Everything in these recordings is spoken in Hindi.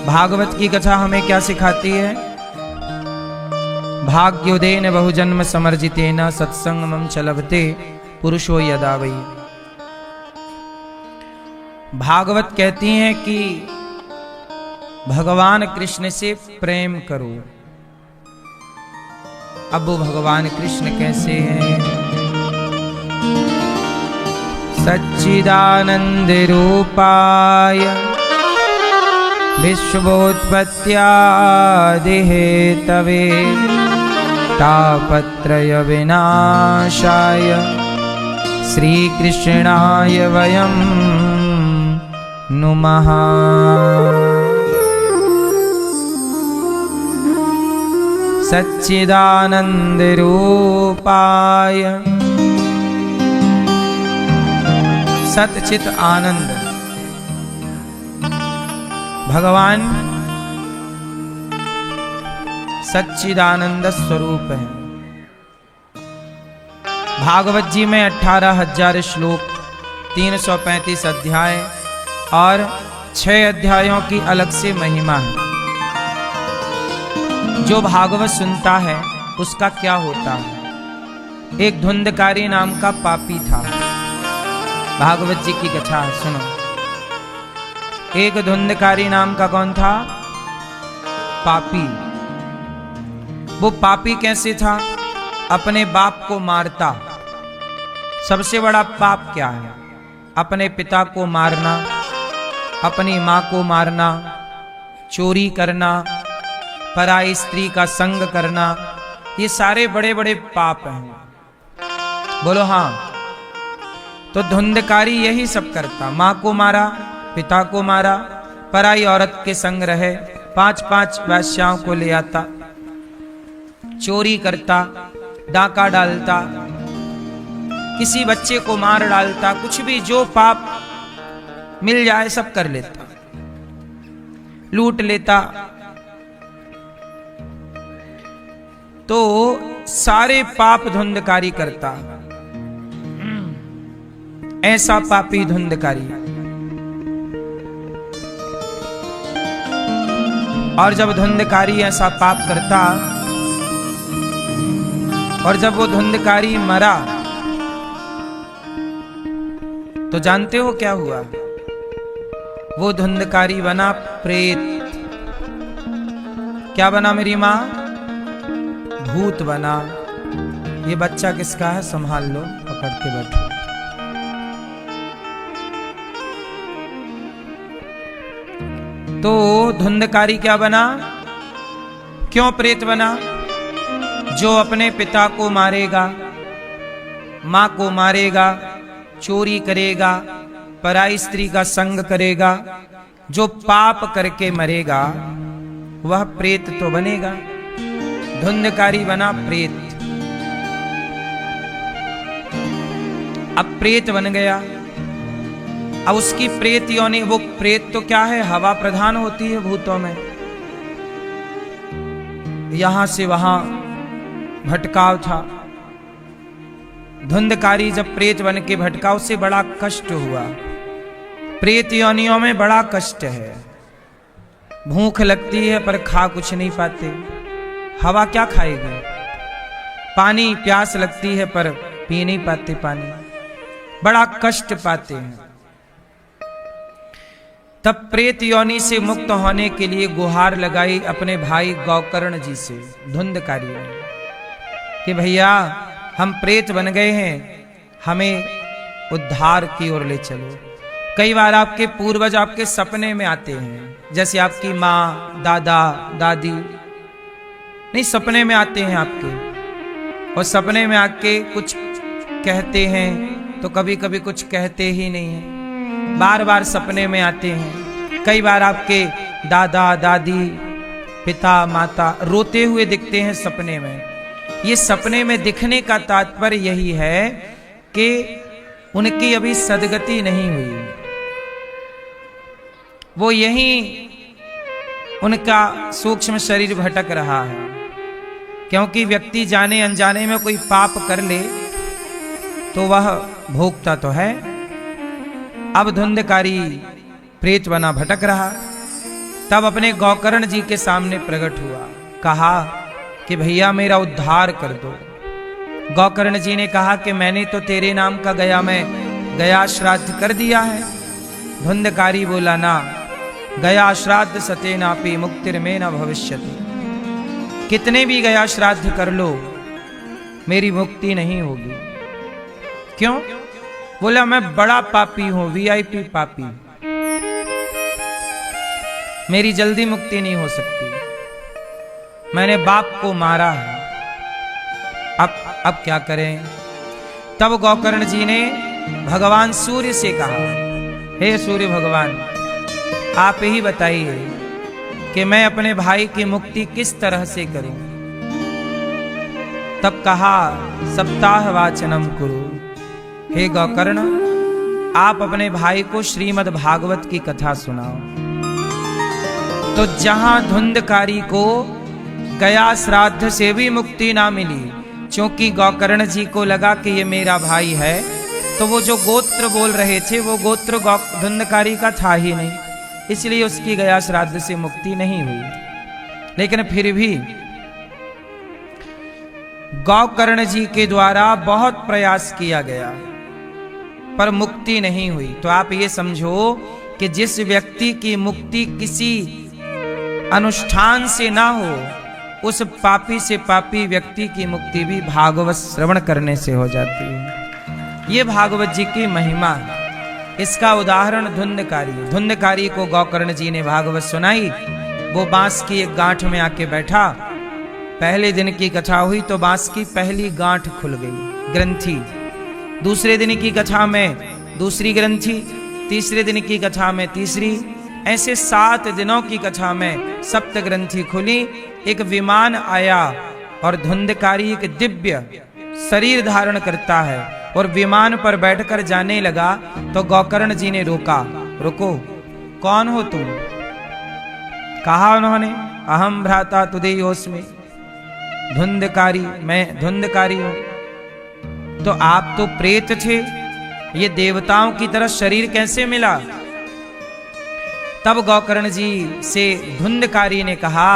भागवत की कथा हमें क्या सिखाती है? भाग्योदयेन बहुजन्म समर्जितेन सत्संगमं च लभते पुरुषो यदा वै। भागवत कहती हैं कि भगवान कृष्ण से प्रेम करो। अब वो भगवान कृष्ण कैसे हैं? सच्चिदानंद रूपाय विश्वोत्पत्त्यादि हेतवे तापत्रय विनाशाय श्रीकृष्णाय वयं नुमः। सच्चिदानंद रूपाय, सतचित आनंद भगवान सच्चिदानंद स्वरूप है। भागवत जी में 18,000 श्लोक, 335 अध्याय और 6 अध्यायों की अलग से महिमा है। जो भागवत सुनता है उसका क्या होता है? एक धुंधकारी नाम का पापी था। भागवत जी की कथा सुनो। एक धुंधकारी नाम का कौन था? पापी। वो पापी कैसे था? अपने बाप को मारता। सबसे बड़ा पाप क्या है? अपने पिता को मारना, अपनी माँ को मारना, चोरी करना, पराई स्त्री का संग करना, ये सारे बड़े बड़े पाप हैं। बोलो हाँ। तो धुंधकारी यही सब करता। माँ को मारा, पिता को मारा, पराई औरत के संग रहे, 5-5 वेश्याओं को ले आता, चोरी करता, डाका डालता, किसी बच्चे को मार डालता, कुछ भी जो पाप मिल जाए सब कर लेता, लूट लेता। तो सारे पाप धुंधकारी करता। ऐसा पापी धुंधकारी। और जब धुंधकारी ऐसा पाप करता और जब वो धुंधकारी मरा तो जानते हो क्या हुआ? वो धुंधकारी बना प्रेत। क्या बना मेरी माँ? भूत बना। ये बच्चा किसका है? संभाल लो, पकड़ के बैठो। तो धुंधकारी क्या बना? क्यों प्रेत बना? जो अपने पिता को मारेगा, माँ को मारेगा, चोरी करेगा, पराई स्त्री का संग करेगा, जो पाप करके मरेगा वह प्रेत तो बनेगा। धुंधकारी बना प्रेत। अब प्रेत बन गया। अब उसकी प्रेत योनि, वो प्रेत तो क्या है? हवा प्रधान होती है भूतों में। यहां से वहां भटकाव था। धुंधकारी जब प्रेत बन के भटका, उसे बड़ा कष्ट हुआ। प्रेत योनियों में बड़ा कष्ट है। भूख लगती है पर खा कुछ नहीं पाते। हवा क्या खाएगी? पानी, प्यास लगती है पर पी नहीं पाते पानी। बड़ा कष्ट पाते हैं। तब प्रेत योनि से मुक्त होने के लिए गुहार लगाई अपने भाई गौकर्ण जी से धुंधकारी ने कि भैया हम प्रेत बन गए हैं, हमें उद्धार की ओर ले चलो। कई बार आपके पूर्वज आपके सपने में आते हैं, जैसे आपकी माँ, दादा, दादी, नहीं सपने में आते हैं आपके, और सपने में आके कुछ कहते हैं तो कभी कभी कुछ कहते ही नहीं है। बार बार सपने में आते हैं। कई बार आपके दादा, दादी, पिता, माता रोते हुए दिखते हैं सपने में। ये सपने में दिखने का तात्पर्य यही है कि उनकी अभी सदगति नहीं हुई। वो यही उनका सूक्ष्म शरीर भटक रहा है। क्योंकि व्यक्ति जाने अनजाने में कोई पाप कर ले तो वह भोगता तो है। अब धुंधकारी प्रेत बना भटक रहा। तब अपने गौकर्ण जी के सामने प्रकट हुआ, कहा कि भैया मेरा उद्धार कर दो। गौकर्ण जी ने कहा कि मैंने तो तेरे नाम का गया में गया श्राद्ध कर दिया है। धुंधकारी बोला, ना, गया श्राद्ध सतेनापि मुक्तिर्मे न भविष्यति। कितने भी गया श्राद्ध कर लो मेरी मुक्ति नहीं होगी। क्यों? बोला, मैं बड़ा पापी हूं, वीआईपी पापी, मेरी जल्दी मुक्ति नहीं हो सकती, मैंने बाप को मारा है, अब क्या करें? तब गौकर्ण जी ने भगवान सूर्य से कहा, हे सूर्य भगवान, आप ही बताइए कि मैं अपने भाई की मुक्ति किस तरह से करूं? तब कहा, सप्ताह वाचनम कुरु। हे गौकर्ण, आप अपने भाई को श्रीमद् भागवत की कथा सुनाओ। तो जहां धुंधकारी को गया श्राद्ध से भी मुक्ति ना मिली, क्योंकि गौकर्ण जी को लगा कि ये मेरा भाई है, तो वो जो गोत्र बोल रहे थे वो गोत्र धुंधकारी का था ही नहीं, इसलिए उसकी गया श्राद्ध से मुक्ति नहीं हुई। लेकिन फिर भी गौकर्ण जी के द्वारा बहुत प्रयास किया गया पर मुक्ति नहीं हुई। तो आप ये समझो कि जिस व्यक्ति की मुक्ति किसी अनुष्ठान से ना हो, उस पापी से पापी व्यक्ति की मुक्ति भी भागवत श्रवण करने से हो जाती है। ये भागवत जी की महिमा है। इसका उदाहरण धुंधकारी को गौकर्ण जी ने भागवत सुनाई। वो बांस की एक गांठ में आके बैठा। पहले दिन की कथा हुई तो बांस की पहली गांठ खुल गई, ग्रंथि। दूसरे दिन की कथा में दूसरी ग्रंथि, तीसरे दिन की कथा में तीसरी, ऐसे 7 दिनों की कथा में सप्त ग्रंथि खुली। एक विमान आया और धुंधकारी एक दिव्य शरीर धारण करता है और विमान पर बैठकर जाने लगा। तो गौकर्ण जी ने रोका, रुको, कौन हो तुम? कहा उन्होंने, अहम भ्राता तुदेयोस्मि, धुंधकारी, मैं धुंधकारी हूं। तो आप तो प्रेत थे, ये देवताओं की तरह शरीर कैसे मिला? तब गौकर्ण जी से धुंधकारी ने कहा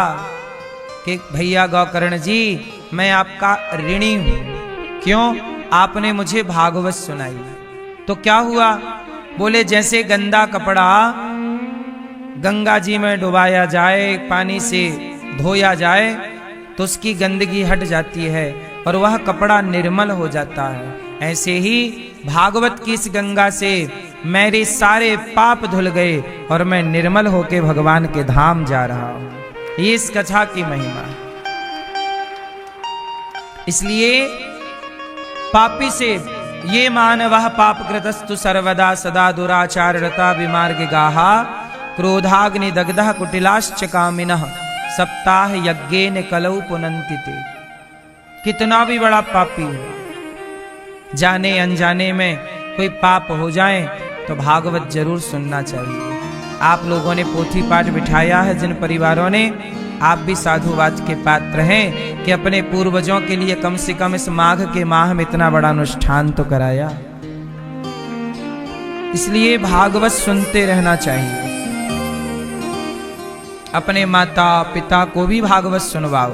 कि भैया गौकर्ण जी, मैं आपका ऋणी हूं। क्यों? आपने मुझे भागवत सुनाई। तो क्या हुआ? बोले, जैसे गंदा कपड़ा गंगा जी में डुबाया जाए, पानी से धोया जाए तो उसकी गंदगी हट जाती है और वह कपड़ा निर्मल हो जाता है, ऐसे ही भागवत की इस गंगा से मेरे सारे पाप धुल गए और मैं निर्मल होके भगवान के धाम जा रहा हूं। ये इस कथा की महिमा है। इसलिए पापी से ये मानवः पापकृतस्तु सर्वदा सदा दुराचाररता विमार्ग गाहा क्रोधाग्नि दग्धः कुटिलाश्च कामिनः सप्ताह यज्ञेन कलौ पुनन्ति ते। कितना भी बड़ा पापी हो, जाने अनजाने में कोई पाप हो जाए तो भागवत जरूर सुनना चाहिए। आप लोगों ने पोथी पाठ बिठाया है, जिन परिवारों ने, आप भी साधुवाद के पात्र हैं कि अपने पूर्वजों के लिए कम से कम इस माघ के माह में इतना बड़ा अनुष्ठान तो कराया। इसलिए भागवत सुनते रहना चाहिए। अपने माता पिता को भी भागवत सुनवाओ।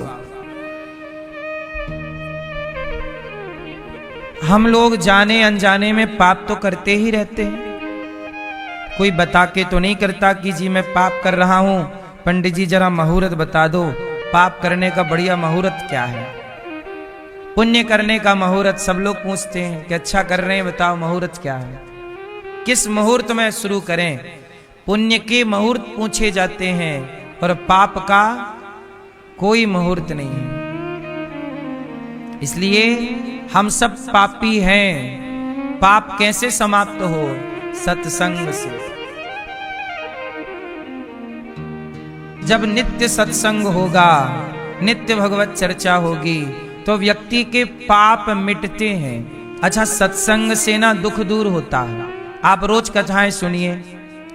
हम लोग जाने अनजाने में पाप तो करते ही रहते हैं। कोई बता के तो नहीं करता कि जी मैं पाप कर रहा हूं, पंडित जी जरा मुहूर्त बता दो, पाप करने का बढ़िया मुहूर्त क्या है? पुण्य करने का मुहूर्त सब लोग पूछते हैं कि अच्छा कर रहे हैं, बताओ मुहूर्त क्या है, किस मुहूर्त में शुरू करें? पुण्य के मुहूर्त पूछे जाते हैं और पाप का कोई मुहूर्त नहीं है। इसलिए हम सब पापी हैं। पाप कैसे समाप्त हो? सत्संग से। जब नित्य सत्संग होगा, नित्य भगवत चर्चा होगी तो व्यक्ति के पाप मिटते हैं। अच्छा, सत्संग से ना दुख दूर होता है। आप रोज कथाएं सुनिए,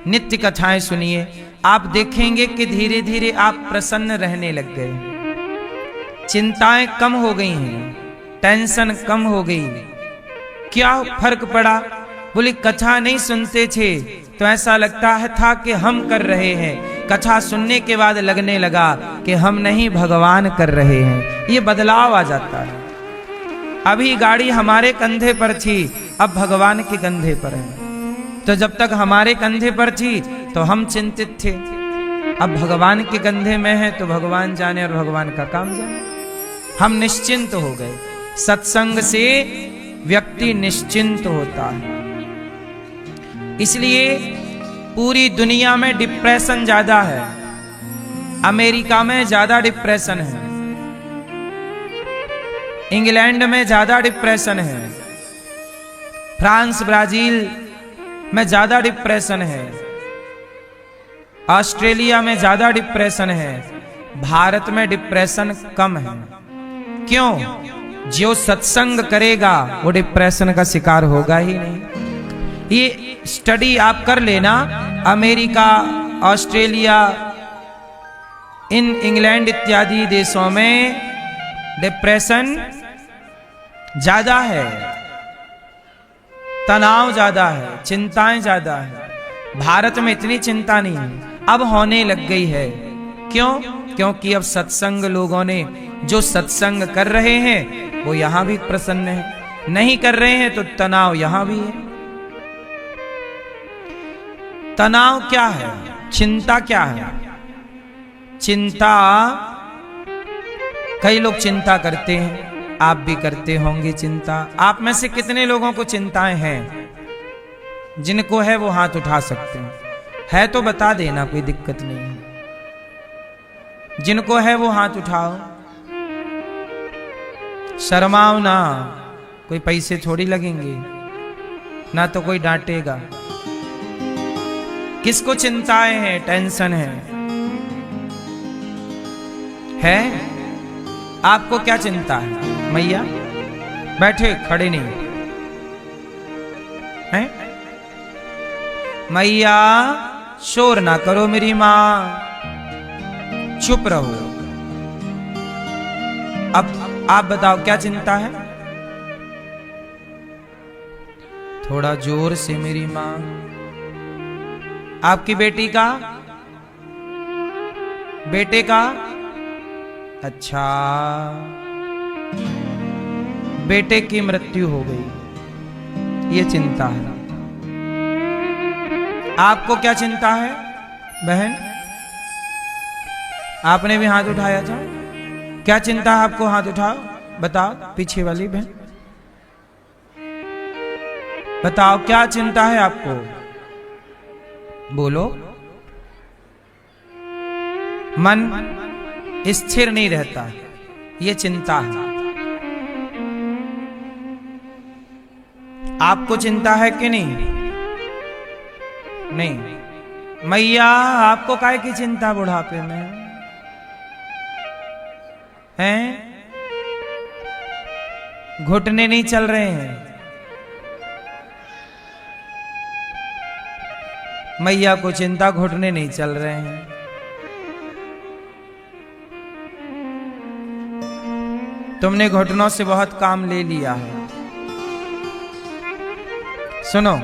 नित्य कथाएं सुनिए, आप देखेंगे कि धीरे धीरे आप प्रसन्न रहने लग गए। चिंताएं कम हो गई हैं, टेंशन कम हो गई। क्या फर्क पड़ा? बोले कथा नहीं सुनते थे तो ऐसा लगता है था कि हम कर रहे हैं, कथा सुनने के बाद लगने लगा कि हम नहीं भगवान कर रहे हैं। ये बदलाव आ जाता है। अभी गाड़ी हमारे कंधे पर थी, अब भगवान के कंधे पर है। तो जब तक हमारे कंधे पर थी तो हम चिंतित थे, अब भगवान के कंधे में है तो भगवान जाने और भगवान का काम जाने। हम निश्चिंत हो गए। सत्संग से व्यक्ति निश्चिंत होता है। इसलिए पूरी दुनिया में डिप्रेशन ज्यादा है। अमेरिका में ज्यादा डिप्रेशन है, इंग्लैंड में ज्यादा डिप्रेशन है, फ्रांस ब्राजील में ज्यादा डिप्रेशन है, ऑस्ट्रेलिया में ज्यादा डिप्रेशन है, भारत में डिप्रेशन कम है। क्यों? जो सत्संग करेगा वो डिप्रेशन का शिकार होगा ही नहीं। ये स्टडी आप कर लेना। अमेरिका, ऑस्ट्रेलिया, इन इंग्लैंड इत्यादि देशों में डिप्रेशन ज्यादा है, तनाव ज्यादा है, चिंताएं ज्यादा है। भारत में इतनी चिंता नहीं है, अब होने लग गई है। क्यों? क्योंकि अब सत्संग लोगों ने, जो सत्संग कर रहे हैं वो यहां भी प्रसन्न है, नहीं कर रहे हैं तो तनाव यहां भी है। तनाव क्या है? चिंता क्या है? चिंता, कई लोग चिंता करते हैं, आप भी करते होंगे चिंता। आप में से कितने लोगों को चिंताएं हैं? जिनको है वो हाथ उठा सकते हैं। है तो बता देना, कोई दिक्कत नहीं है। जिनको है वो हाथ उठाओ, शर्माओ ना, कोई पैसे थोड़ी लगेंगे, ना तो कोई डांटेगा। किसको चिंताएं हैं, टेंशन है? आपको क्या चिंता है? मैया बैठे, खड़े नहीं हैं? मैया शोर ना करो मेरी मां, चुप रहो। अब आप बताओ क्या चिंता है? थोड़ा जोर से मेरी मां। आपकी बेटी का, बेटे का? अच्छा, बेटे की मृत्यु हो गई, ये चिंता है। आपको क्या चिंता है बहन? आपने भी हाथ उठाया था। क्या चिंता है आपको? हाथ उठाओ, बताओ। पीछे वाली बहन बताओ, क्या चिंता है आपको? बोलो। मन स्थिर नहीं रहता, ये चिंता है। आपको चिंता है कि नहीं? नहीं। मैया आपको काहे की चिंता बुढ़ापे में हैं? घुटने नहीं चल रहे हैं? मैया को चिंता, घुटने नहीं चल रहे हैं। तुमने घुटनों से बहुत काम ले लिया है। सुनो,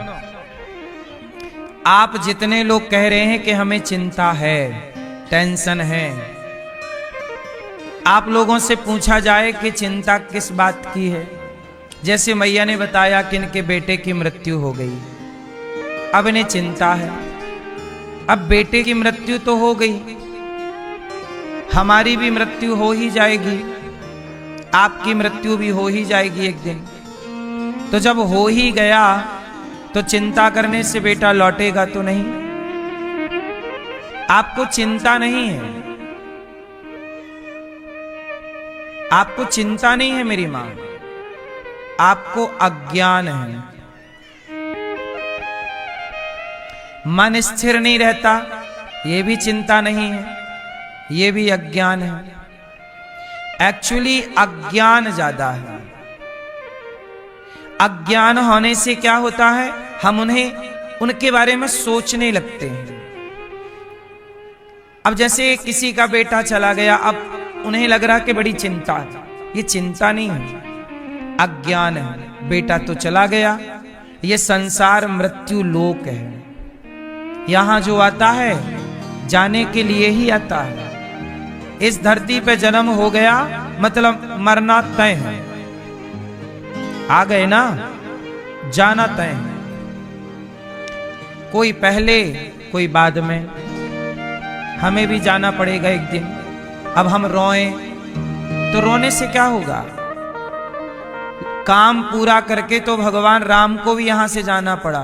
आप जितने लोग कह रहे हैं कि हमें चिंता है, टेंशन है, आप लोगों से पूछा जाए कि चिंता किस बात की है। जैसे मैया ने बताया कि इनके बेटे की मृत्यु हो गई, अब इन्हें चिंता है। अब बेटे की मृत्यु तो हो गई, हमारी भी मृत्यु हो ही जाएगी, आपकी मृत्यु भी हो ही जाएगी एक दिन। तो जब हो ही गया तो चिंता करने से बेटा लौटेगा तो नहीं। आपको चिंता नहीं है, आपको चिंता नहीं है मेरी मां, आपको अज्ञान है। मन स्थिर नहीं रहता, ये भी चिंता नहीं है, ये भी अज्ञान है। एक्चुअली अज्ञान ज्यादा है। अज्ञान होने से क्या होता है, हम उनके बारे में सोचने लगते हैं। अब जैसे किसी का बेटा चला गया, अब उन्हें लग रहा कि बड़ी चिंता है। ये चिंता नहीं है, अज्ञान है। बेटा तो चला गया, ये संसार मृत्यु लोक है। यहां जो आता है जाने के लिए ही आता है। इस धरती पे जन्म हो गया मतलब मरना तय है। आ गए ना, जाना तय है। कोई पहले कोई बाद में, हमें भी जाना पड़ेगा एक दिन। अब हम रोएं तो रोने से क्या होगा? काम पूरा करके तो भगवान राम को भी यहां से जाना पड़ा,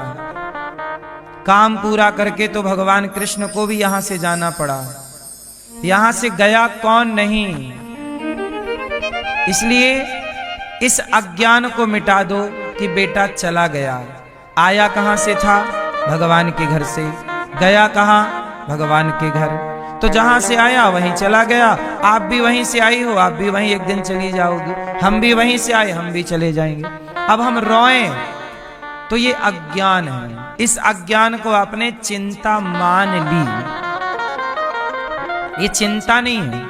काम पूरा करके तो भगवान कृष्ण को भी यहां से जाना पड़ा। यहां से गया कौन नहीं। इसलिए इस अज्ञान को मिटा दो कि बेटा चला गया। आया कहां से था? भगवान के घर से। गया कहां? भगवान के घर। तो जहां से आया वहीं चला गया। आप भी वहीं से आई हो, आप भी वहीं एक दिन चली जाओगी। हम भी वहीं से आए, हम भी चले जाएंगे। अब हम रोएं तो ये अज्ञान है। इस अज्ञान को आपने चिंता मान ली। ये चिंता नहीं है।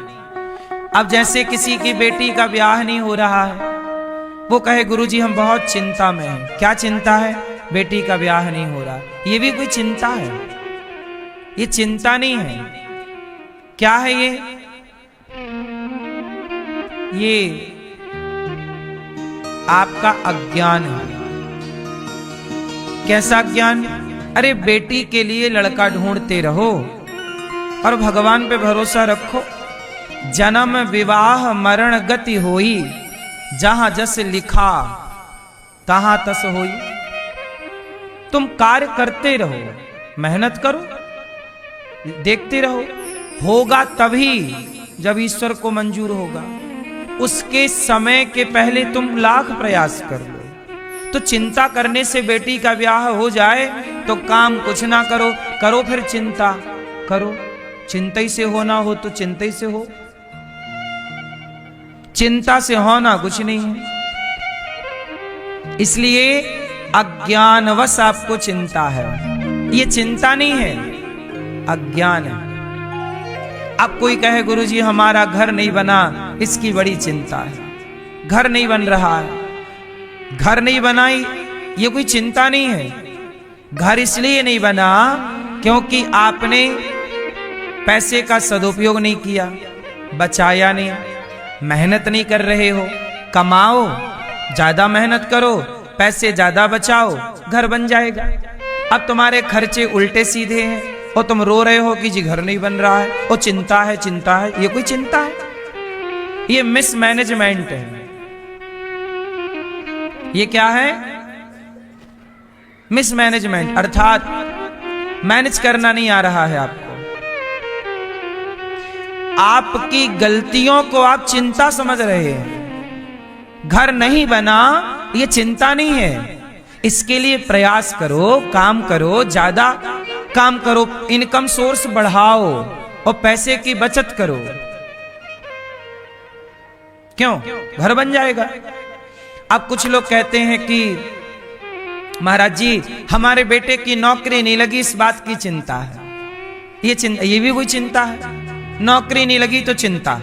अब जैसे किसी की बेटी का ब्याह नहीं हो रहा है, वो कहे गुरुजी हम बहुत चिंता में हैं। क्या चिंता है? बेटी का ब्याह नहीं हो रहा। ये भी कोई चिंता है? ये चिंता नहीं है। क्या है ये? ये आपका अज्ञान है। कैसा ज्ञान? अरे बेटी के लिए लड़का ढूंढते रहो और भगवान पे भरोसा रखो। जन्म विवाह मरण गति होई, जहां जस लिखा तहां तस होई। तुम कार्य करते रहो, मेहनत करो, देखते रहो। होगा तभी जब ईश्वर को मंजूर होगा। उसके समय के पहले तुम लाख प्रयास कर लो। तो चिंता करने से बेटी का ब्याह हो जाए तो काम कुछ ना करो, करो फिर चिंता करो। चिंता ही से होना हो तो चिंता ही से हो, चिंता से होना कुछ नहीं है। इसलिए अज्ञानवश आपको चिंता है। ये चिंता नहीं है, अज्ञान है। अब कोई कहे गुरुजी हमारा घर नहीं बना, इसकी बड़ी चिंता है। घर नहीं बन रहा है, घर नहीं बनाई, ये कोई चिंता नहीं है। घर इसलिए नहीं बना क्योंकि आपने पैसे का सदुपयोग नहीं किया, बचाया नहीं, मेहनत नहीं कर रहे हो। कमाओ, ज्यादा मेहनत करो, पैसे ज्यादा बचाओ, घर बन जाएगा। अब तुम्हारे खर्चे उल्टे सीधे हैं और तुम रो रहे हो कि जी घर नहीं बन रहा है, और चिंता है चिंता है। ये कोई चिंता है? ये मिसमैनेजमेंट है। ये क्या है? मिसमैनेजमेंट, अर्थात मैनेज करना नहीं आ रहा है आपको। आपकी गलतियों को आप चिंता समझ रहे हैं। घर नहीं बना ये चिंता नहीं है। इसके लिए प्रयास करो, काम करो, ज्यादा काम करो, इनकम सोर्स बढ़ाओ और पैसे की बचत करो। क्यों? घर बन जाएगा। अब कुछ लोग कहते हैं कि महाराज जी हमारे बेटे की नौकरी नहीं लगी, इस बात की चिंता है। ये भी कोई चिंता है? नौकरी नहीं लगी तो चिंता,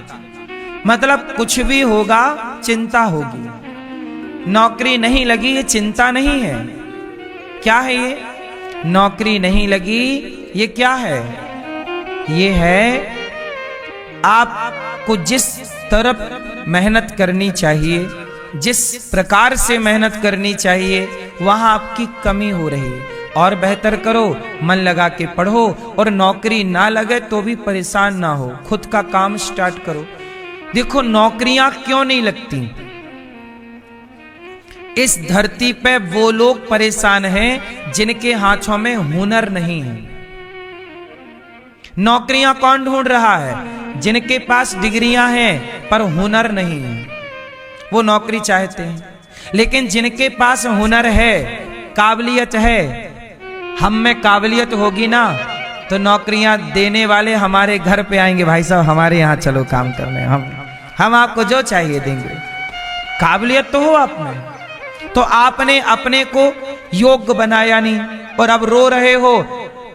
मतलब कुछ भी होगा चिंता होगी। नौकरी नहीं लगी ये चिंता नहीं है। क्या है ये? नौकरी नहीं लगी ये क्या है? ये है आपको जिस तरफ मेहनत करनी चाहिए, जिस प्रकार से मेहनत करनी चाहिए, वहां आपकी कमी हो रही है। और बेहतर करो, मन लगा के पढ़ो, और नौकरी ना लगे तो भी परेशान ना हो, खुद का काम स्टार्ट करो। देखो नौकरियां क्यों नहीं लगती? इस धरती पे वो लोग परेशान हैं जिनके हाथों में हुनर नहीं है। नौकरियां कौन ढूंढ रहा है? जिनके पास डिग्रियां हैं पर हुनर नहीं है, वो नौकरी चाहते हैं। लेकिन जिनके पास हुनर है, काबिलियत है, हम में काबिलियत होगी ना तो नौकरियां देने वाले हमारे घर पे आएंगे। भाई साहब हमारे यहाँ चलो काम करने, हम आपको जो चाहिए देंगे। काबिलियत तो हो आप में, तो आपने अपने को योग्य बनाया नहीं और अब रो रहे हो।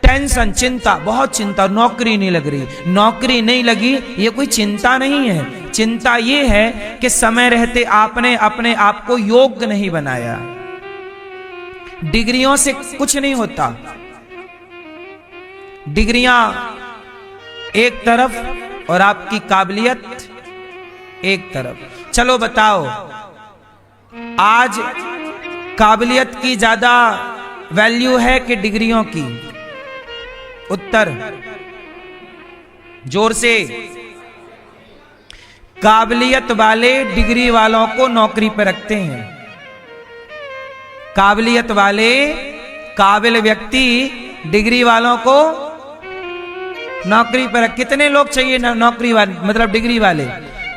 टेंशन, चिंता, बहुत चिंता, नौकरी नहीं लग रही। नौकरी नहीं लगी ये कोई चिंता नहीं है। चिंता ये है कि समय रहते आपने अपने आप को योग्य नहीं बनाया। डिग्रियों से कुछ नहीं होता। डिग्रियां एक तरफ और आपकी काबिलियत एक तरफ। चलो बताओ, आज काबिलियत की ज्यादा वैल्यू है कि डिग्रियों की? उत्तर जोर से। काबिलियत वाले डिग्री वालों को नौकरी पर रखते हैं। काबिलियत वाले काबिल व्यक्ति डिग्री वालों को नौकरी पर। कितने लोग चाहिए नौकरी वाले, मतलब डिग्री वाले?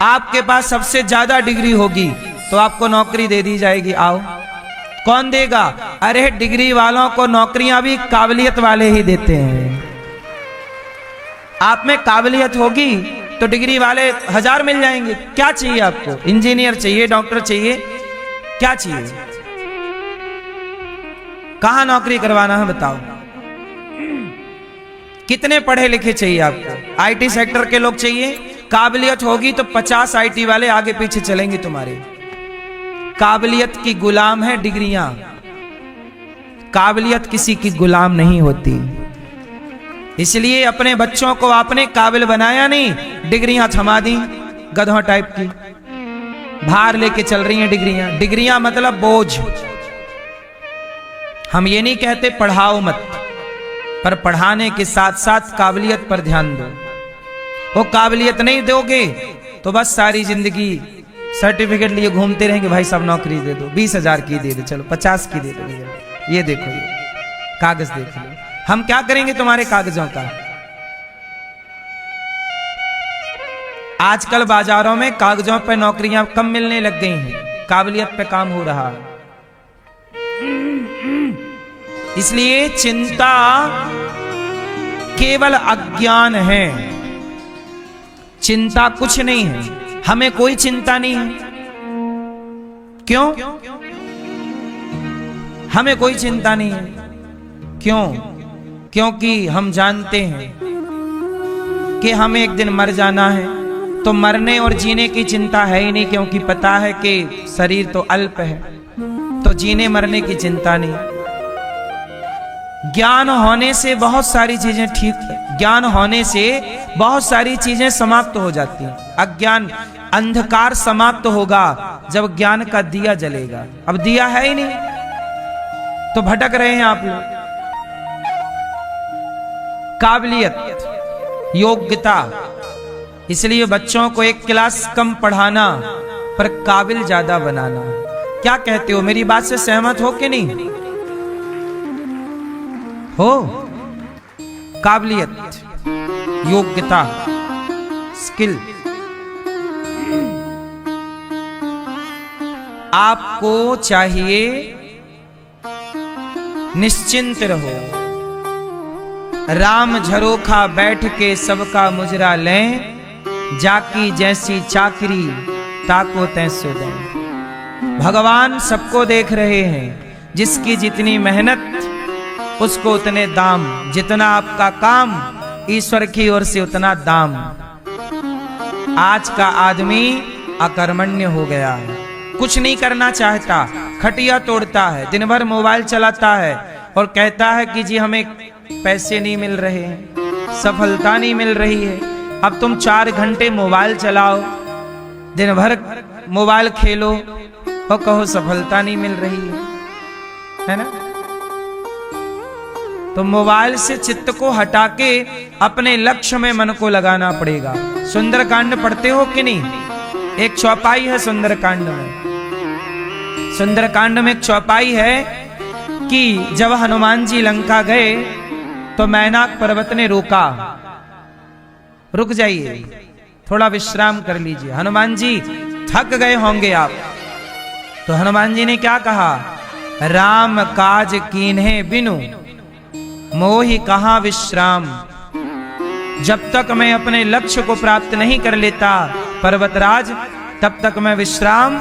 आपके पास सबसे ज्यादा डिग्री होगी तो आपको नौकरी दे दी जाएगी। आओ, कौन देगा? अरे डिग्री वालों को नौकरियां भी काबिलियत वाले ही देते हैं। आप में काबिलियत होगी तो डिग्री वाले 1000 मिल जाएंगे। क्या चाहिए आपको? इंजीनियर चाहिए, डॉक्टर चाहिए, क्या चाहिए? कहां नौकरी करवाना है बताओ? कितने पढ़े लिखे चाहिए आपको? आईटी सेक्टर के लोग चाहिए। काबिलियत होगी तो 50 आईटी वाले आगे पीछे चलेंगे तुम्हारे। काबिलियत की गुलाम है डिग्रियां। काबिलियत किसी की गुलाम नहीं होती। इसलिए अपने बच्चों को आपने काबिल बनाया नहीं, डिग्रियां थमा दी गधों टाइप की। भार लेके चल रही हैं डिग्रियां। डिग्रियां मतलब बोझ। हम ये नहीं कहते पढ़ाओ मत, पर पढ़ाने के साथ साथ काबिलियत पर ध्यान दो। वो काबिलियत नहीं दोगे तो बस सारी जिंदगी सर्टिफिकेट लिए घूमते रहेंगे। भाई साहब नौकरी दे दो, 20,000 की दे दो, चलो 50 की दे दो, ये देखो ये कागज देख लो। हम क्या करेंगे तुम्हारे कागजों का? आजकल बाजारों में कागजों पर नौकरियां कम मिलने लग गई हैं, काबिलियत पे काम हो रहा है। इसलिए चिंता केवल अज्ञान है, चिंता कुछ नहीं है। हमें कोई चिंता नहीं है। क्यों? हमें कोई चिंता नहीं है। क्यों? क्योंकि हम जानते हैं कि हमें एक दिन मर जाना है, तो मरने और जीने की चिंता है ही नहीं, क्योंकि पता है कि शरीर तो अल्प है, तो जीने मरने की चिंता नहीं। ज्ञान होने से बहुत सारी चीजें ठीक है, ज्ञान होने से बहुत सारी चीजें समाप्त हो जाती हैं। अज्ञान अंधकार समाप्त होगा जब ज्ञान का दिया जलेगा। अब दिया है ही नहीं तो भटक रहे हैं आप लोग। काबिलियत, योग्यता, इसलिए बच्चों को एक क्लास कम पढ़ाना पर काबिल ज्यादा बनाना। क्या कहते हो? मेरी बात से सहमत हो कि नहीं हो? काबिलियत, योग्यता, स्किल। आपको चाहिए निश्चिंत रहो। राम झरोखा बैठ के सबका मुजरा लें, जाकी जैसी चाकरी ताको तैसो दें। भगवान सबको देख रहे हैं, जिसकी जितनी मेहनत उसको उतने दाम, जितना आपका काम ईश्वर की ओर से उतना दाम। आज का आदमी अकर्मण्य हो गया है, कुछ नहीं करना चाहता, खटिया तोड़ता है, दिन भर मोबाइल चलाता है और कहता है कि जी हमें पैसे नहीं मिल रहे हैं, सफलता नहीं मिल रही है। अब तुम 4 घंटे मोबाइल चलाओ, दिन भर मोबाइल खेलो और कहो सफलता नहीं मिल रही है ना? तो मोबाइल से चित्त को हटा के अपने लक्ष्य में मन को लगाना पड़ेगा। सुंदरकांड पढ़ते हो कि नहीं? एक चौपाई है सुंदरकांड में। सुंदरकांड में एक चौपाई है कि जब हनुमान जी लंका गए तो मैनाक पर्वत ने रोका, रुक जाइए, थोड़ा विश्राम कर लीजिए, हनुमान जी थक गए होंगे आप। तो हनुमान जी ने क्या कहा? राम काज कीन्हे बिनु मोहि कहां विश्राम। जब तक मैं अपने लक्ष्य को प्राप्त नहीं कर लेता पर्वतराज, तब तक मैं विश्राम।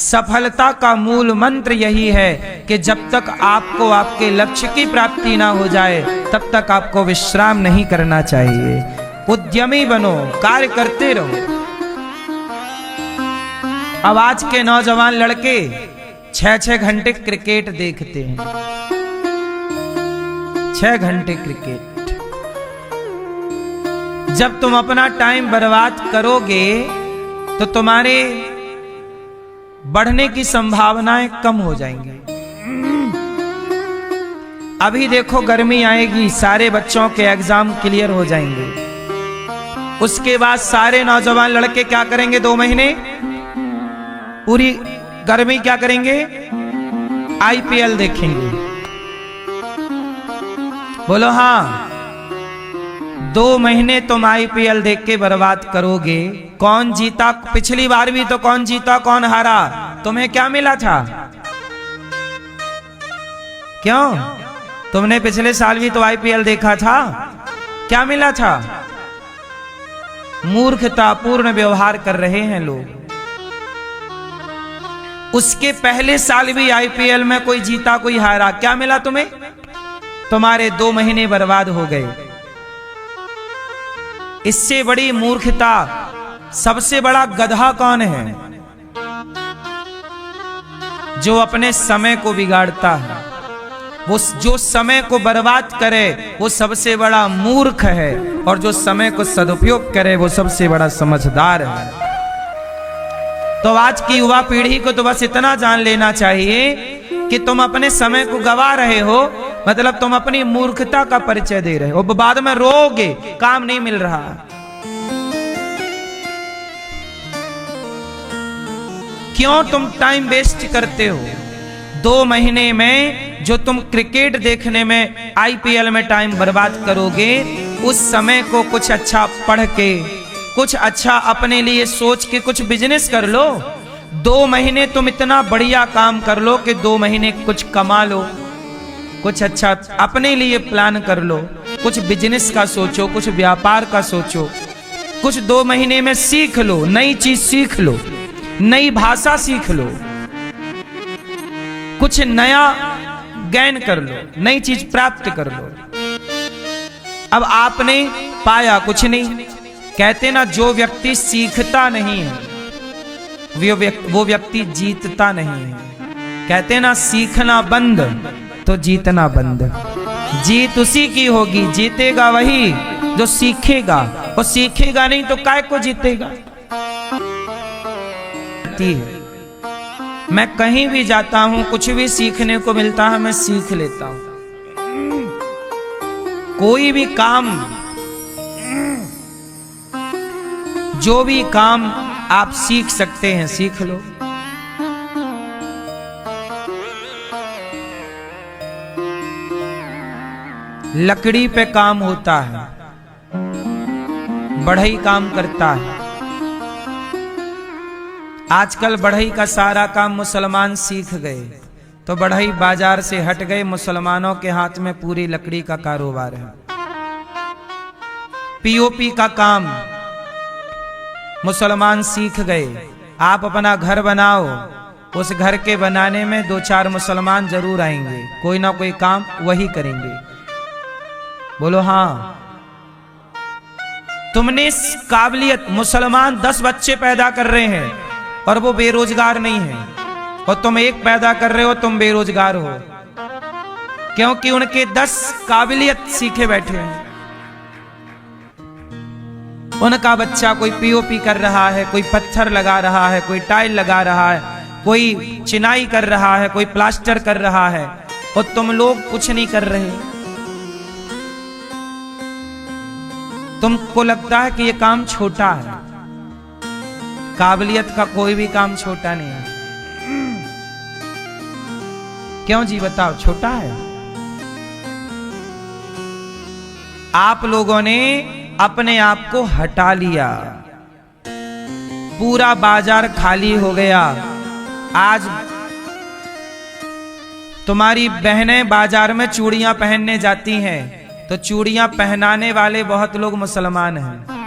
सफलता का मूल मंत्र यही है कि जब तक आपको आपके लक्ष्य की प्राप्ति ना हो जाए तब तक आपको विश्राम नहीं करना चाहिए। उद्यमी बनो, कार्य करते रहो। अब आज के नौजवान लड़के 6-6 घंटे क्रिकेट देखते हैं, 6 घंटे क्रिकेट। जब तुम अपना टाइम बर्बाद करोगे तो तुम्हारे बढ़ने की संभावनाएं कम हो जाएंगी। अभी देखो गर्मी आएगी, सारे बच्चों के एग्जाम क्लियर हो जाएंगे। उसके बाद सारे नौजवान लड़के क्या करेंगे? 2 महीने पूरी गर्मी क्या करेंगे? आईपीएल देखेंगे। बोलो हाँ। 2 महीने तुम आईपीएल देख के बर्बाद करोगे। कौन जीता? पिछली बार भी तो कौन जीता कौन हारा? तुम्हें क्या मिला था? क्यों? तुमने पिछले साल भी तो आईपीएल देखा था, क्या मिला था? मूर्खतापूर्ण व्यवहार कर रहे हैं लोग। उसके पहले साल भी आईपीएल में कोई जीता कोई हारा, क्या मिला तुम्हें? तुम्हारे 2 महीने बर्बाद हो गए। इससे बड़ी मूर्खता, सबसे बड़ा गधा कौन है? जो अपने समय को बिगाड़ता है, वो जो समय को बर्बाद करे वो सबसे बड़ा मूर्ख है, और जो समय को सदुपयोग करे वो सबसे बड़ा समझदार है। तो आज की युवा पीढ़ी को तो बस इतना जान लेना चाहिए कि तुम अपने समय को गवा रहे हो, मतलब तुम अपनी मूर्खता का परिचय दे रहे हो। बाद में रोओगे काम नहीं मिल रहा। क्यों तुम टाइम वेस्ट करते हो? 2 महीने में जो तुम क्रिकेट देखने में, आईपीएल में टाइम बर्बाद करोगे, उस समय को कुछ अच्छा पढ़ के, कुछ अच्छा अपने लिए सोच के कुछ बिजनेस कर लो। 2 महीने तुम इतना बढ़िया काम कर लो कि 2 महीने कुछ कमा लो, कुछ अच्छा अपने लिए प्लान कर लो, कुछ बिजनेस का सोचो, कुछ व्यापार का सोचो, कुछ 2 महीने में सीख लो, नई चीज सीख लो, नई भाषा सीख लो, कुछ नया ज्ञान कर लो, नई चीज प्राप्त कर लो। अब आपने पाया कुछ नहीं। कहते ना, जो व्यक्ति सीखता नहीं है वो व्यक्ति जीतता नहीं है। कहते ना, सीखना बंद तो जीतना बंद। जीत उसी की होगी, जीतेगा वही जो सीखेगा, और सीखेगा नहीं तो काय को जीतेगा। मैं कहीं भी जाता हूं, कुछ भी सीखने को मिलता है मैं सीख लेता हूं। कोई भी काम, जो भी काम आप सीख सकते हैं सीख लो। लकड़ी पे काम होता है, बढ़ई काम करता है। आजकल बढ़ई का सारा काम मुसलमान सीख गए, तो बढ़ई बाजार से हट गए, मुसलमानों के हाथ में पूरी लकड़ी का कारोबार है। पीओपी का काम मुसलमान सीख गए। आप अपना घर बनाओ, उस घर के बनाने में 2-4 मुसलमान जरूर आएंगे, कोई ना कोई काम वही करेंगे। बोलो हाँ। तुमने काबिलियत, मुसलमान 10 बच्चे पैदा कर रहे हैं और वो बेरोजगार नहीं है, और तुम 1 पैदा कर रहे हो, तुम बेरोजगार हो, क्योंकि उनके 10 काबिलियत सीखे बैठे हैं। उनका बच्चा कोई पीओपी कर रहा है, कोई पत्थर लगा रहा है, कोई टाइल लगा रहा है, कोई चिनाई कर रहा है, कोई प्लास्टर कर रहा है, और तुम लोग कुछ नहीं कर रहे। तुमको लगता है कि ये काम छोटा है। काबिलियत का कोई भी काम छोटा नहीं है। क्यों जी बताओ, छोटा है? आप लोगों ने अपने आप को हटा लिया, पूरा बाजार खाली हो गया। आज तुम्हारी बहनें बाजार में चूड़ियां पहनने जाती हैं, तो चूड़ियां पहनाने वाले बहुत लोग मुसलमान हैं।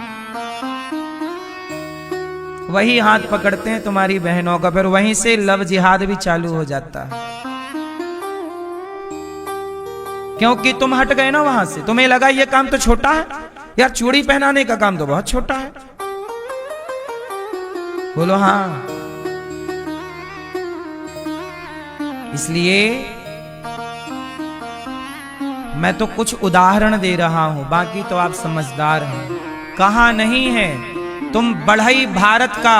वही हाथ पकड़ते हैं तुम्हारी बहनों का, फिर वहीं से लव जिहाद भी चालू हो जाता है। क्योंकि तुम हट गए ना वहां से। तुम्हें लगा ये काम तो छोटा है यार, चूड़ी पहनाने का काम तो बहुत छोटा है। बोलो हाँ। इसलिए मैं तो कुछ उदाहरण दे रहा हूं, बाकी तो आप समझदार हैं। कहाँ नहीं है। तुम बढ़ई, भारत का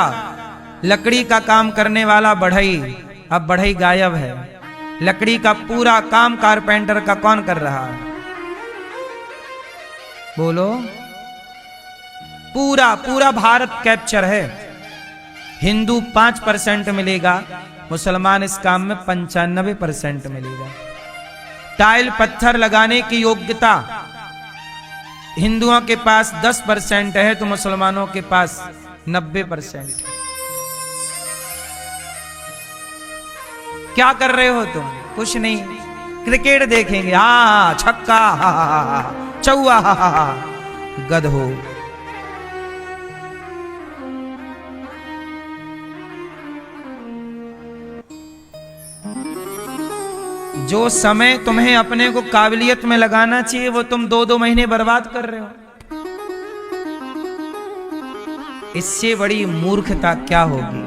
लकड़ी का काम करने वाला बढ़ई, अब बढ़ई गायब है। लकड़ी का पूरा काम कारपेंटर का कौन कर रहा है? बोलो। पूरा पूरा भारत कैप्चर है। हिंदू 5% मिलेगा, मुसलमान इस काम में 95% मिलेगा। टाइल पत्थर लगाने की योग्यता हिंदुओं के पास 10% है, तो मुसलमानों के पास 90%। क्या कर रहे हो तुम? कुछ नहीं, क्रिकेट देखेंगे। हा छक्का, हा चौवा, हा गधो। जो समय तुम्हें अपने को काबिलियत में लगाना चाहिए, वो तुम 2-2 महीने बर्बाद कर रहे हो। इससे बड़ी मूर्खता क्या होगी?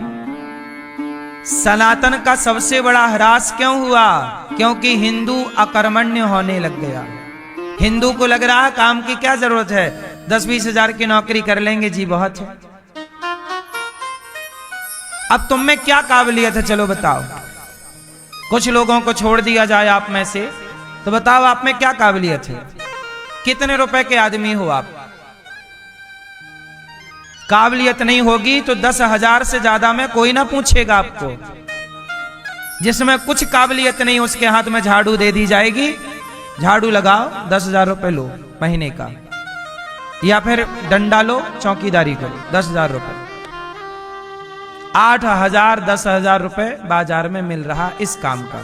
सनातन का सबसे बड़ा ह्रास क्यों हुआ? क्योंकि हिंदू अकर्मण्य होने लग गया। हिंदू को लग रहा है काम की क्या जरूरत है, 10-20 हजार की नौकरी कर लेंगे जी, बहुत है। अब तुम में क्या काबिलियत है, चलो बताओ। कुछ लोगों को छोड़ दिया जाए आप में से, तो बताओ आप में क्या काबिलियत है? कितने रुपए के आदमी हो आप? काबिलियत नहीं होगी तो 10,000 से ज्यादा में कोई ना पूछेगा आपको। जिसमें कुछ काबिलियत नहीं, उसके हाथ में झाड़ू दे दी जाएगी, झाड़ू लगाओ, 10,000 रुपए लो महीने का, या फिर डंडा लो, चौकीदारी करो, 10,000 रुपए। 8,000 10,000 रुपए बाजार में मिल रहा इस काम का।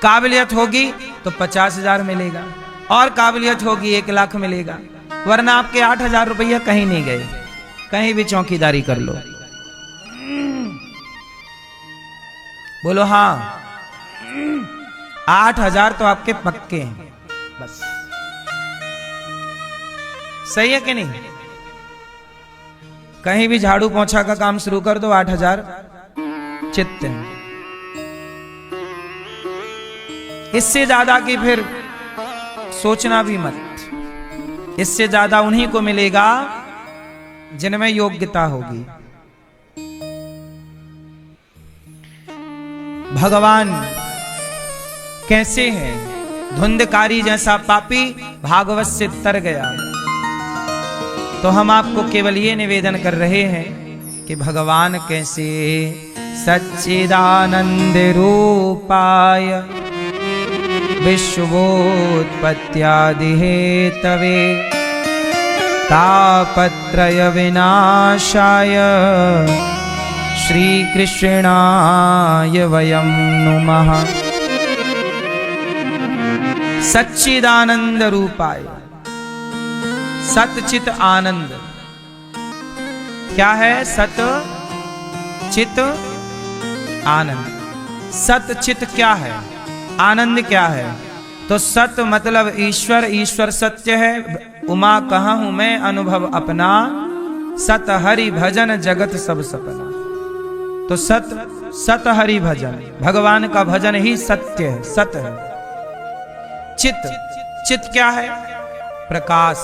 काबिलियत होगी तो 50,000 मिलेगा, और काबिलियत होगी 1 लाख मिलेगा, वरना आपके 8,000 रुपया कहीं नहीं गए। कहीं भी चौकीदारी कर लो। बोलो हाँ, 8,000 तो आपके पक्के हैं बस। सही है कि नहीं? कहीं भी झाड़ू पोंछा का काम शुरू कर दो, 8,000 चित्त हैं। इससे ज्यादा की फिर सोचना भी मत। इससे ज्यादा उन्हीं को मिलेगा जिनमें योग्यता होगी। भगवान कैसे हैं? धुंधकारी जैसा पापी भागवत से तर गया। तो हम आपको केवल ये निवेदन कर रहे हैं कि भगवान कैसे? सच्चिदानंद रूपाय विश्वोत्पत्त्यादि हेतवे तापत्रय विनाशाय श्री कृष्णाय वयं नुमः। सच्चिदानंद रूपाय, सत चित आनंद। क्या है? सत चित आनंद। सत चित क्या है? आनंद क्या है? तो सत मतलब ईश्वर, ईश्वर सत्य है। उमा कहाँ हूं मैं अनुभव अपना, सत हरि भजन जगत सब सपना। तो सत, सत हरि भजन, भगवान का भजन ही सत्य है, सत है। चित, चित क्या है? प्रकाश।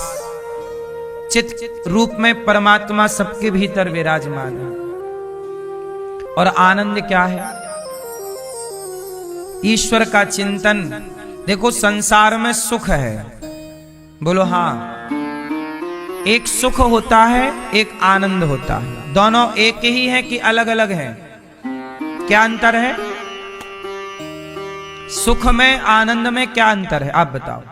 चित रूप में परमात्मा सबके भीतर विराजमान है। और आनंद क्या है? ईश्वर का चिंतन। देखो संसार में सुख है, बोलो हाँ। एक सुख होता है, एक आनंद होता है। दोनों एक ही है कि अलग अलग हैं? क्या अंतर है? सुख में आनंद में क्या अंतर है, आप बताओ।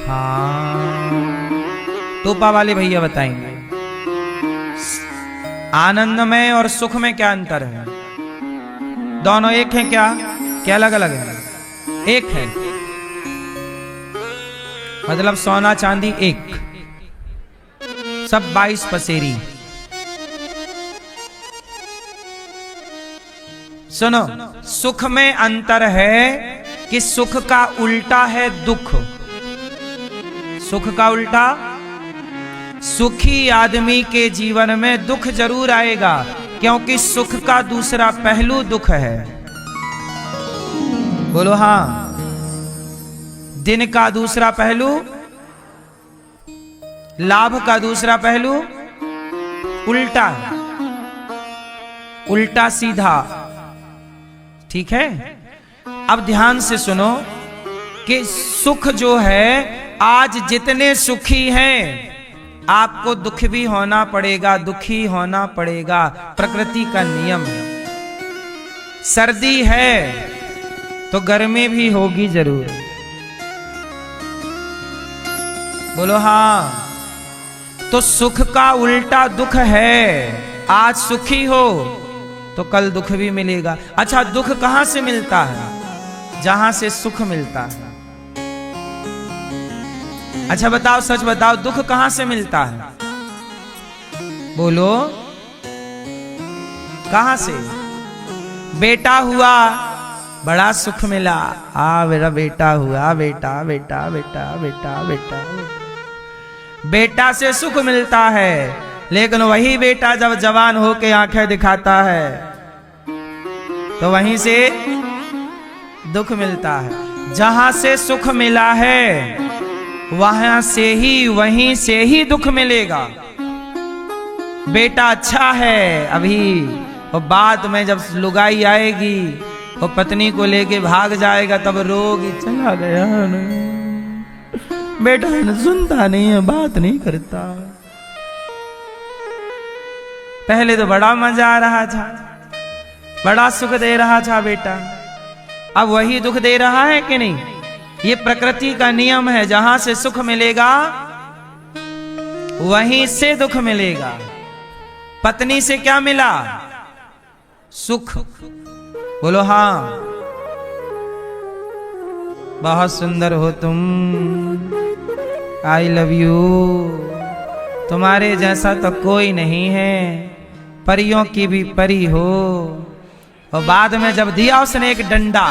हाँ, टोपा वाले भैया बताएंगे। आनंद में और सुख में क्या अंतर है? दोनों एक हैं क्या? क्या अलग अलग है? एक है। मतलब सोना चांदी एक, सब 22 पसेरी। सुनो, सुख में अंतर है कि सुख का उल्टा है दुख। सुख का उल्टा, सुखी आदमी के जीवन में दुख जरूर आएगा, क्योंकि सुख का दूसरा पहलू दुख है। बोलो हाँ। दिन का दूसरा पहलू, लाभ का दूसरा पहलू उल्टा, उल्टा सीधा। ठीक है, अब ध्यान से सुनो कि सुख जो है, आज जितने सुखी हैं आपको दुख भी होना पड़ेगा, दुखी होना पड़ेगा, प्रकृति का नियम है। सर्दी है तो गर्मी भी होगी जरूर, बोलो हाँ। तो सुख का उल्टा दुख है, आज सुखी हो तो कल दुख भी मिलेगा। अच्छा, दुख कहां से मिलता है? जहां से सुख मिलता है। अच्छा बताओ, सच बताओ, दुख कहां से मिलता है? बोलो, कहां से? बेटा हुआ, बड़ा सुख मिला, मेरा बेटा हुआ, बेटा बेटा बेटा बेटा बेटा। बेटा से सुख मिलता है, लेकिन वही बेटा जब जवान होके आंखें दिखाता है तो वहीं से दुख मिलता है। जहां से सुख मिला है वहां से ही, वहीं से ही दुख मिलेगा। बेटा अच्छा है अभी, और बाद में जब लुगाई आएगी और पत्नी को लेके भाग जाएगा तब रोगी, चला गया नहीं, बेटा सुनता नहीं है, बात नहीं करता। पहले तो बड़ा मजा आ रहा था, बड़ा सुख दे रहा था बेटा, अब वही दुख दे रहा है कि नहीं? ये प्रकृति का नियम है, जहां से सुख मिलेगा वहीं से दुख मिलेगा। पत्नी से क्या मिला? सुख, बोलो हाँ। बहुत सुंदर हो तुम, आई लव यू, तुम्हारे जैसा तो कोई नहीं है, परियों की भी परी हो। और बाद में जब दिया उसने एक डंडा,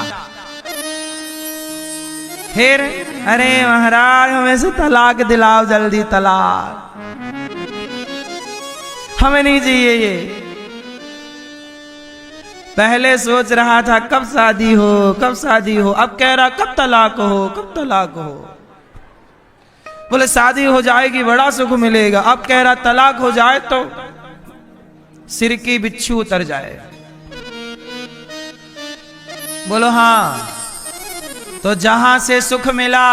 फिर अरे महाराज हमें से तलाक दिलाओ, जल्दी तलाक, हमें नहीं चाहिए ये। पहले सोच रहा था कब शादी हो, कब शादी हो, अब कह रहा कब तलाक हो, कब तलाक हो। बोले शादी हो जाएगी बड़ा सुख मिलेगा, अब कह रहा तलाक हो जाए तो सिर की बिच्छू उतर जाए। बोलो हाँ। तो जहां से सुख मिला,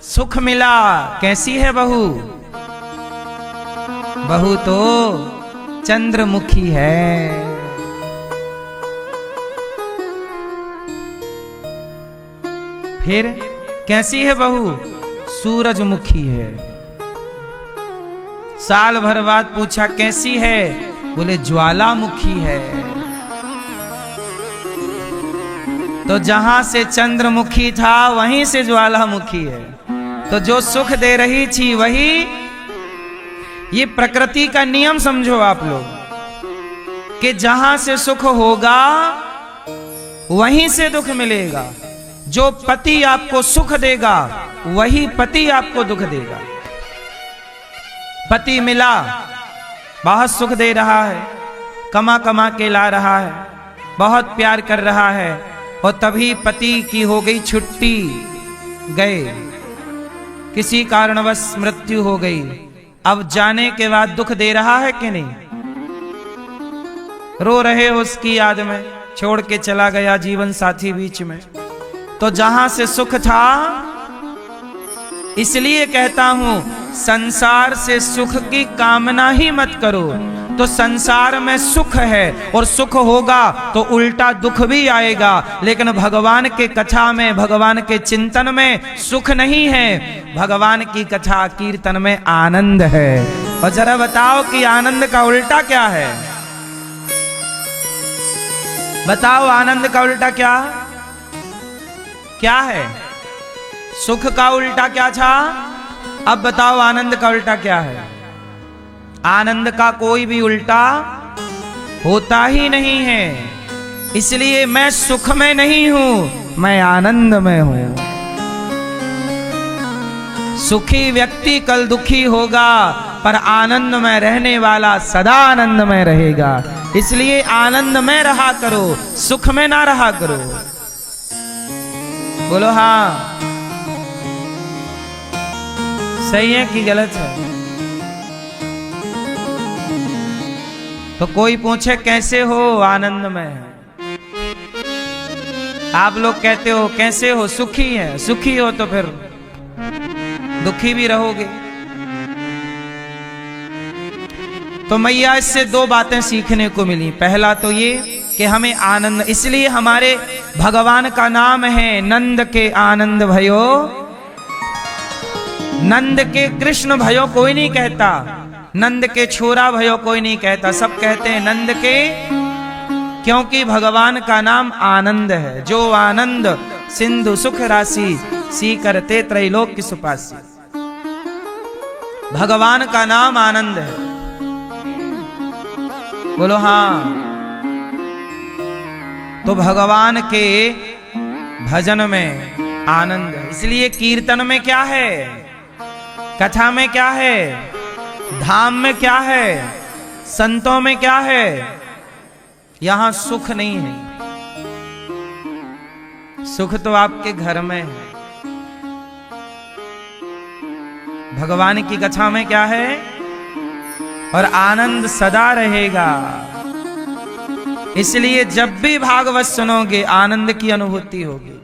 सुख मिला, कैसी है बहू? बहू तो चंद्रमुखी है। फिर कैसी है बहू? सूरजमुखी है। साल भर बाद पूछा कैसी है? बोले ज्वालामुखी है। तो जहां से चंद्रमुखी था वहीं से ज्वालामुखी है। तो जो सुख दे रही थी वही, ये प्रकृति का नियम समझो आप लोग कि जहां से सुख होगा वहीं से दुख मिलेगा। जो पति आपको सुख देगा वही पति आपको दुख देगा। पति मिला, बहुत सुख दे रहा है, कमा कमा के ला रहा है, बहुत प्यार कर रहा है, और तभी पति की हो गई छुट्टी, गए, किसी कारणवश मृत्यु हो गई। अब जाने के बाद दुख दे रहा है कि नहीं? रो रहे हो उसकी याद में, छोड़ के चला गया जीवन साथी बीच में। तो जहां से सुख था, इसलिए कहता हूं संसार से सुख की कामना ही मत करो। तो संसार में सुख है और सुख होगा तो उल्टा दुख भी आएगा, लेकिन भगवान के कथा में, भगवान के चिंतन में सुख नहीं है, भगवान की कथा कीर्तन में आनंद है। और जरा बताओ कि आनंद का उल्टा क्या है? बताओ आनंद का उल्टा क्या क्या है? सुख का उल्टा क्या था? अब बताओ आनंद का उल्टा क्या है? आनंद का कोई भी उल्टा होता ही नहीं है। इसलिए मैं सुख में नहीं हूं, मैं आनंद में हूं। सुखी व्यक्ति कल दुखी होगा, पर आनंद में रहने वाला सदा आनंद में रहेगा। इसलिए आनंद में रहा करो, सुख में ना रहा करो। बोलो हाँ, सही है कि गलत है? तो कोई पूछे कैसे हो, आनंद में है। आप लोग कहते हो कैसे हो, सुखी है। सुखी हो तो फिर दुखी भी रहोगे। तो मैया इससे दो बातें सीखने को मिली। पहला तो ये कि हमें आनंद, इसलिए हमारे भगवान का नाम है नंद के आनंद भयो। नंद के कृष्ण भयो कोई नहीं कहता, नंद के छोरा भयो कोई नहीं कहता, सब कहते हैं नंद के, क्योंकि भगवान का नाम आनंद है। जो आनंद सिंधु सुख राशि, सी करते त्रैलोक्य सुपासी। भगवान का नाम आनंद है। बोलो हाँ। तो भगवान के भजन में आनंद है। इसलिए कीर्तन में क्या है, कथा में क्या है, धाम में क्या है, संतों में क्या है, यहां सुख नहीं है। सुख तो आपके घर में है। भगवान की कथा में क्या है, और आनंद सदा रहेगा। इसलिए जब भी भागवत सुनोगे आनंद की अनुभूति होगी।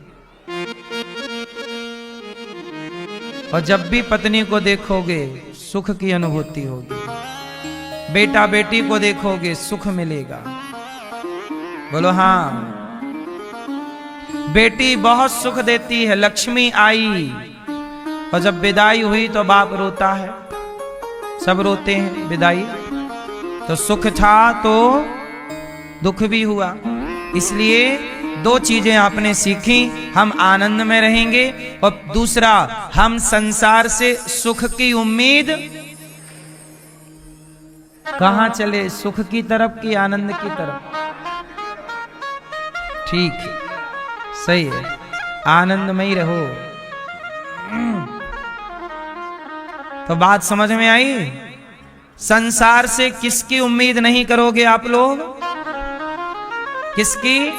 और जब भी पत्नी को देखोगे सुख की अनुभूति होगी। बेटा बेटी को देखोगे सुख मिलेगा। बोलो हाँ। बेटी बहुत सुख देती है, लक्ष्मी आई, और जब विदाई हुई तो बाप रोता है, सब रोते हैं विदाई। तो सुख था तो दुख भी हुआ। इसलिए दो चीजें आपने सीखी, हम आनंद में रहेंगे, और दूसरा हम संसार से सुख की उम्मीद कहां चले, सुख की तरफ की आनंद की तरफ। ठीक है, सही है, आनंद में ही रहो। तो बात समझ में आई? संसार से किसकी उम्मीद नहीं करोगे आप लोग? किसकी?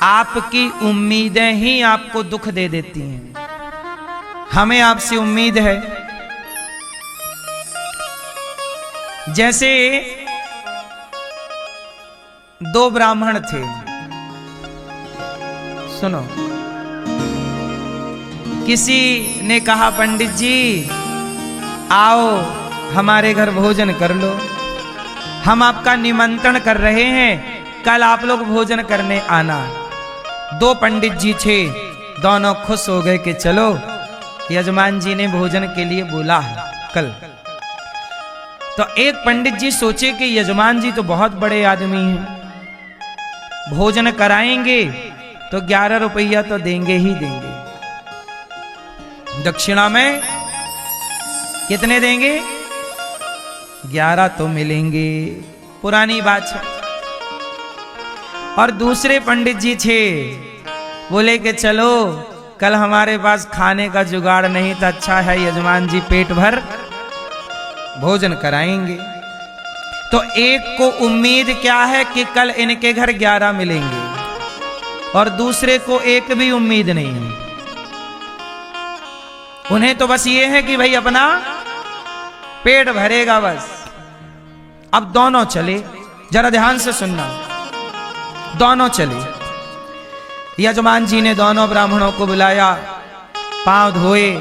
आपकी उम्मीदें ही आपको दुख दे देती हैं। हमें आपसे उम्मीद है। जैसे दो ब्राह्मण थे, सुनो। किसी ने कहा पंडित जी आओ हमारे घर भोजन कर लो, हम आपका निमंत्रण कर रहे हैं, कल आप लोग भोजन करने आना। दो पंडित जी थे, दोनों खुश हो गए कि चलो यजमान जी ने भोजन के लिए बोला है कल। तो एक पंडित जी सोचे कि यजमान जी तो बहुत बड़े आदमी हैं, भोजन कराएंगे तो 11 रुपया तो देंगे ही देंगे। दक्षिणा में कितने देंगे? 11 तो मिलेंगे, पुरानी बात है। और दूसरे पंडित जी थे, बोले कि चलो कल हमारे पास खाने का जुगाड़ नहीं था, अच्छा है यजमान जी पेट भर भोजन कराएंगे। तो एक को उम्मीद क्या है कि कल इनके घर 11 मिलेंगे, और दूसरे को एक भी उम्मीद नहीं है। उन्हें तो बस ये है कि भाई अपना पेट भरेगा बस। अब दोनों चले, जरा ध्यान से सुनना, दोनों चले। यजमान जी ने दोनों ब्राह्मणों को बुलाया, पांव धोए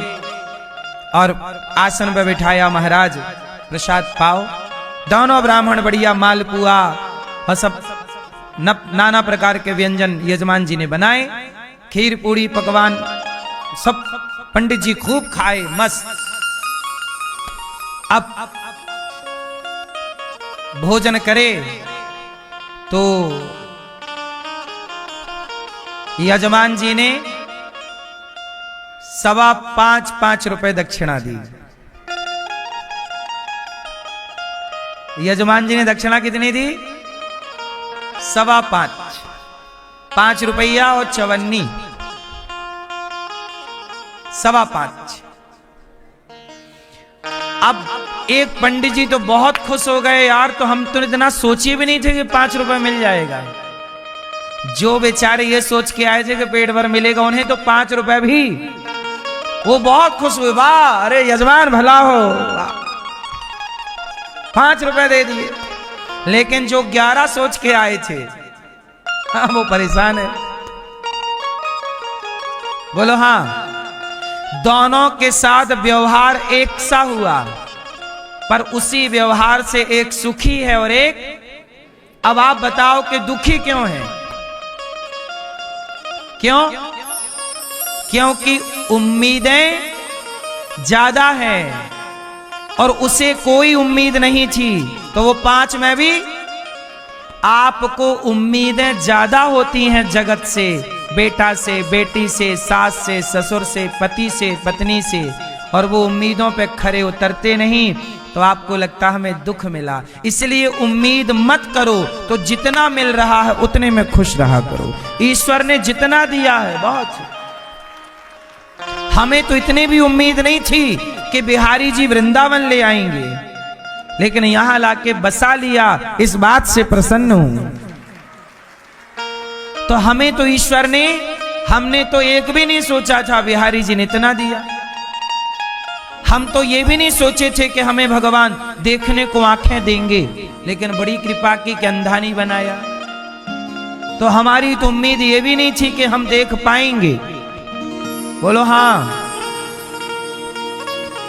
और आसन पर बिठाया, महाराज प्रसाद पाओ। दोनों ब्राह्मण बढ़िया मालपुआ और सब नाना प्रकार के व्यंजन यजमान जी ने बनाए, खीर पूरी पकवान सब पंडित जी खूब खाए, मस्त। अब भोजन करे तो यजमान जी ने 5.25 रुपए दक्षिणा दी। यजमान जी ने दक्षिणा कितनी दी? 5.25 रुपया और चवन्नी, 5.25। अब एक पंडित जी तो बहुत खुश हो गए, यार तो हम तो इतना सोचे भी नहीं थे कि 5 रुपए मिल जाएगा। जो बेचारे ये सोच के आए थे कि पेट भर मिलेगा, उन्हें तो 5 रुपए भी, वो बहुत खुश हुए, वाह अरे यजमान भला हो, 5 रुपए दे दिए। लेकिन जो 11 सोच के आए थे, हाँ वो परेशान है। बोलो हाँ। दोनों के साथ व्यवहार एक सा हुआ, पर उसी व्यवहार से एक सुखी है और एक, अब आप बताओ कि दुखी क्यों है? क्यों? क्योंकि उम्मीदें ज्यादा हैं और उसे कोई उम्मीद नहीं थी। तो वो 5 में भी, आपको उम्मीदें ज्यादा होती हैं जगत से, बेटा से, बेटी से, सास से, ससुर से, पति से, पत्नी से, और वो उम्मीदों पे खरे उतरते नहीं, तो आपको लगता हमें दुख मिला। इसलिए उम्मीद मत करो, तो जितना मिल रहा है उतने में खुश रहा करो। ईश्वर ने जितना दिया है बहुत। हमें तो इतनी भी उम्मीद नहीं थी कि बिहारी जी वृंदावन ले आएंगे, लेकिन यहां लाके बसा लिया, इस बात से प्रसन्न हूं। तो हमें तो ईश्वर ने, हमने तो एक भी नहीं सोचा था बिहारी जी ने इतना दिया। हम तो ये भी नहीं सोचे थे कि हमें भगवान देखने को आंखें देंगे, लेकिन बड़ी कृपा की कि अंधा नहीं बनाया। तो हमारी तो उम्मीद ये भी नहीं थी कि हम देख पाएंगे। बोलो हाँ।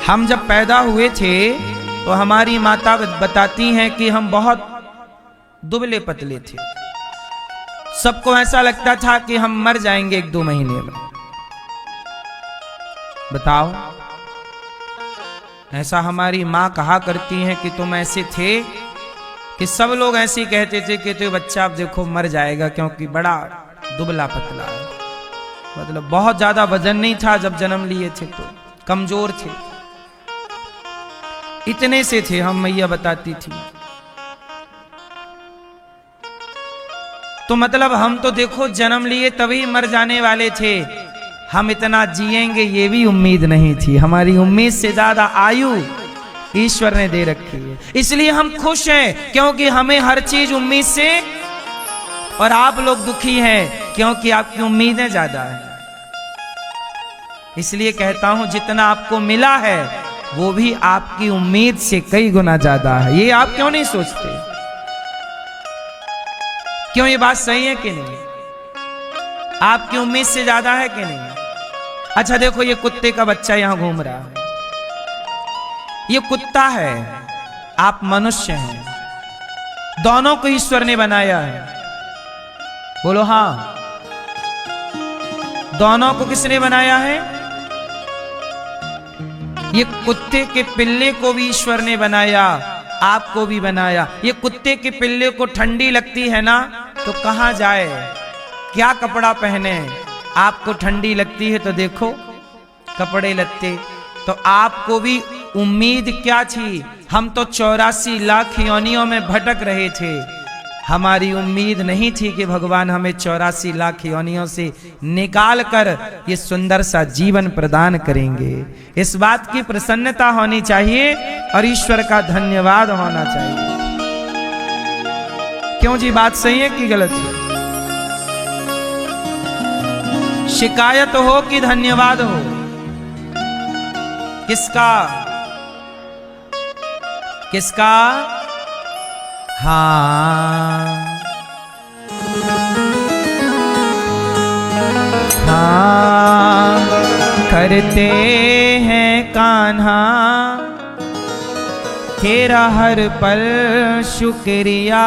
हम जब पैदा हुए थे तो हमारी माता बताती हैं कि हम बहुत दुबले पतले थे। सबको ऐसा लगता था कि हम मर जाएंगे 1-2 महीने में। बताओ, ऐसा हमारी माँ कहा करती हैं कि तुम ऐसे थे कि सब लोग ऐसे ही कहते थे कि तो बच्चा अब देखो मर जाएगा, क्योंकि बड़ा दुबला पतला है। मतलब बहुत ज्यादा वजन नहीं था जब जन्म लिए थे, तो कमजोर थे, इतने से थे हम, मैया बताती थी। तो मतलब हम तो देखो जन्म लिए तभी मर जाने वाले थे, हम इतना जिएंगे ये भी उम्मीद नहीं थी। हमारी उम्मीद से ज्यादा आयु ईश्वर ने दे रखी है, इसलिए हम खुश हैं क्योंकि हमें हर चीज उम्मीद से, और आप लोग दुखी हैं क्योंकि आपकी उम्मीदें ज्यादा है। इसलिए कहता हूं जितना आपको मिला है वो भी आपकी उम्मीद से कई गुना ज्यादा है। ये आप क्यों नहीं सोचते? क्यों ये बात सही है कि नहीं? आपकी उम्मीद से ज्यादा है कि नहीं? अच्छा देखो, ये कुत्ते का बच्चा यहां घूम रहा है, ये कुत्ता है, आप मनुष्य हैं, दोनों को ईश्वर ने बनाया है। बोलो हाँ। दोनों को किसने बनाया है? ये कुत्ते के पिल्ले को भी ईश्वर ने बनाया, आपको भी बनाया। ये कुत्ते के पिल्ले को ठंडी लगती है ना, तो कहां जाए, क्या कपड़ा पहने? आपको ठंडी लगती है तो देखो कपड़े लत्ते। तो आपको भी उम्मीद क्या थी? हम तो 84 लाख योनियों में भटक रहे थे, हमारी उम्मीद नहीं थी कि भगवान हमें 84 लाख योनियों से निकाल कर ये सुंदर सा जीवन प्रदान करेंगे। इस बात की प्रसन्नता होनी चाहिए और ईश्वर का धन्यवाद होना चाहिए। क्यों जी, बात सही है कि गलत है? शिकायत हो कि धन्यवाद हो? किसका? किसका? हाँ हाँ करते हैं कान्हा तेरा हर पल शुक्रिया,